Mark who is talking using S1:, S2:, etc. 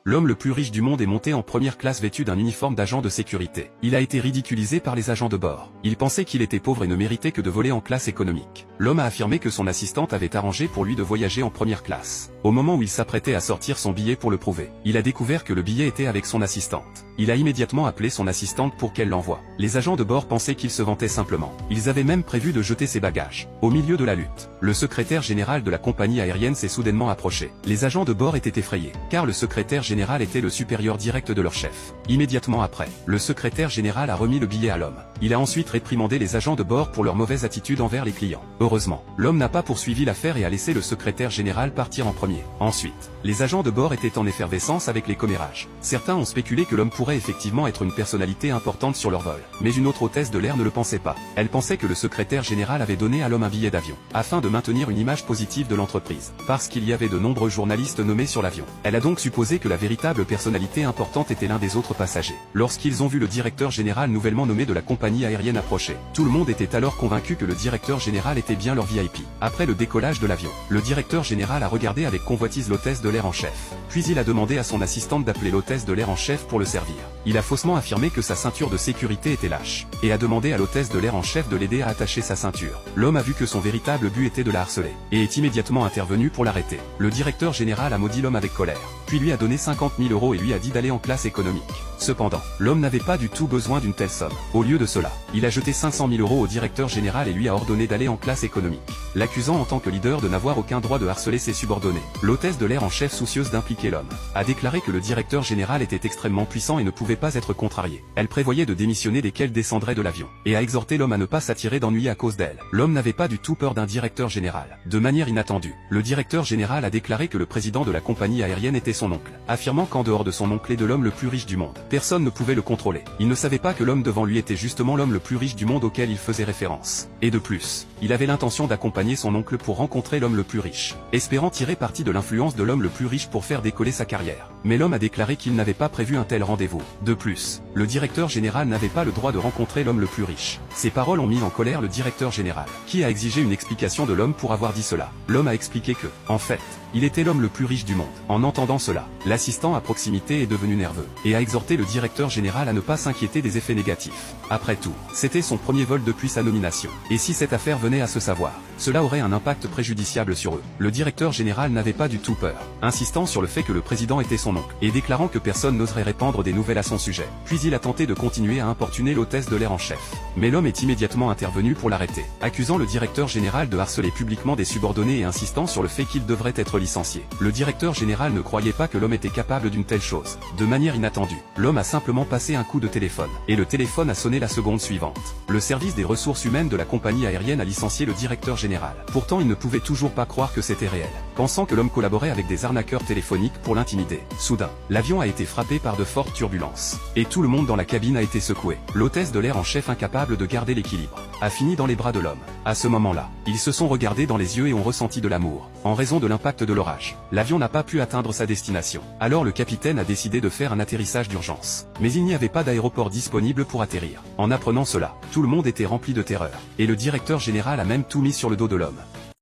S1: L'homme le plus riche du monde est monté en première classe vêtu d'un uniforme d'agent de sécurité. Il a été ridiculisé par les agents de bord. Il pensait qu'il était pauvre et ne méritait que de voler en classe économique. L'homme a affirmé que son assistante avait arrangé pour lui de voyager en première classe. Au moment où il s'apprêtait à sortir son billet pour le prouver, il a découvert que le billet était avec son assistante. Il a immédiatement appelé son assistante pour qu'elle l'envoie. Les agents de bord pensaient qu'il se vantait simplement. Ils avaient même prévu de jeter ses bagages. Au milieu de la lutte, le secrétaire général de la compagnie aérienne s'est soudainement approché. Les agents de bord étaient effrayés, car le secrétaire général était le supérieur direct de leur chef. Immédiatement après, le secrétaire général a remis le billet à l'homme. Il a ensuite réprimandé les agents de bord pour leur mauvaise attitude envers les clients. Heureusement, l'homme n'a pas poursuivi l'affaire et a laissé le secrétaire général partir en premier. Ensuite, les agents de bord étaient en effervescence avec les commérages. Certains ont spéculé que l'homme pourrait effectivement être une personnalité importante sur leur vol. Mais une autre hôtesse de l'air ne le pensait pas. Elle pensait que le secrétaire général avait donné à l'homme un billet d'avion, afin de maintenir une image positive de l'entreprise, parce qu'il y avait de nombreux journalistes nommés sur l'avion. Elle a donc supposé que la véritable personnalité importante était l'un des autres passagers. Lorsqu'ils ont vu le directeur général nouvellement nommé de la compagnie aérienne approcher, tout le monde était alors convaincu que le directeur général était bien leur VIP. Après le décollage de l'avion, le directeur général a regardé avec convoitise l'hôtesse de l'air en chef. Puis il a demandé à son assistante d'appeler l'hôtesse de l'air en chef pour le servir. Il a faussement affirmé que sa ceinture de sécurité était lâche, et a demandé à l'hôtesse de l'air en chef de l'aider à attacher sa ceinture. L'homme a vu que son véritable but était de la harceler, et est immédiatement intervenu pour l'arrêter. Le directeur général a maudit l'homme avec colère, puis lui a donné 50 000 € et lui a dit d'aller en classe économique. Cependant, l'homme n'avait pas du tout besoin d'une telle somme. Au lieu de cela, il a jeté 500 000 € au directeur général et lui a ordonné d'aller en classe économique, l'accusant en tant que leader de n'avoir aucun droit de harceler ses subordonnés. L'hôtesse de l'air en chef, soucieuse d'impliquer l'homme, a déclaré que le directeur général était extrêmement puissant et ne pouvait pas être contrarié. Elle prévoyait de démissionner dès qu'elle descendrait de l'avion, et a exhorté l'homme à ne pas s'attirer d'ennui à cause d'elle. L'homme n'avait pas du tout peur d'un directeur général. De manière inattendue, le directeur général a déclaré que le président de la compagnie aérienne était son oncle, affirmant qu'en dehors de son oncle et de l'homme le plus riche du monde, personne ne pouvait le contrôler. Il ne savait pas que l'homme devant lui était justement l'homme le plus riche du monde auquel il faisait référence. Et de plus, il avait l'intention d'accompagner son oncle pour rencontrer l'homme le plus riche, espérant tirer parti de l'influence de l'homme le plus riche pour faire décoller sa carrière. Mais l'homme a déclaré qu'il n'avait pas prévu un tel rendez-vous. De plus, le directeur général n'avait pas le droit de rencontrer l'homme le plus riche. Ces paroles ont mis en colère le directeur général, qui a exigé une explication de l'homme pour avoir dit cela. L'homme a expliqué que, en fait, il était l'homme le plus riche du monde. En entendant cela, l'assistant à proximité est devenu nerveux, et a exhorté le directeur général à ne pas s'inquiéter des effets négatifs. Après tout, c'était son premier vol depuis sa nomination. Et si cette affaire venait à se savoir, cela aurait un impact préjudiciable sur eux. Le directeur général n'avait pas du tout peur, insistant sur le fait que le président était son oncle, et déclarant que personne n'oserait répandre des nouvelles à son sujet. Puis il a tenté de continuer à importuner l'hôtesse de l'air en chef. Mais l'homme est immédiatement intervenu pour l'arrêter, accusant le directeur général de harceler publiquement des subordonnés et insistant sur le fait qu'il devrait être licencié. Le directeur général ne croyait pas que l'homme était capable d'une telle chose. De manière inattendue, l'homme a simplement passé un coup de téléphone, et le téléphone a sonné la seconde suivante. Le service des ressources humaines de la compagnie aérienne a licencié le directeur général. Pourtant il ne pouvait toujours pas croire que c'était réel, pensant que l'homme collaborait avec des arnaqueurs téléphoniques pour l'intimider. Soudain, l'avion a été frappé par de fortes turbulences, et tout le monde dans la cabine a été secoué. L'hôtesse de l'air en chef, incapable de garder l'équilibre, a fini dans les bras de l'homme. À ce moment-là, ils se sont regardés dans les yeux et ont ressenti de l'amour. En raison de l'impact de l'orage, l'avion n'a pas pu atteindre sa destination. Alors le capitaine a décidé de faire un atterrissage d'urgence. Mais il n'y avait pas d'aéroport disponible pour atterrir. En apprenant cela, tout le monde était rempli de terreur, et le directeur général a même tout mis sur le dos de l'homme.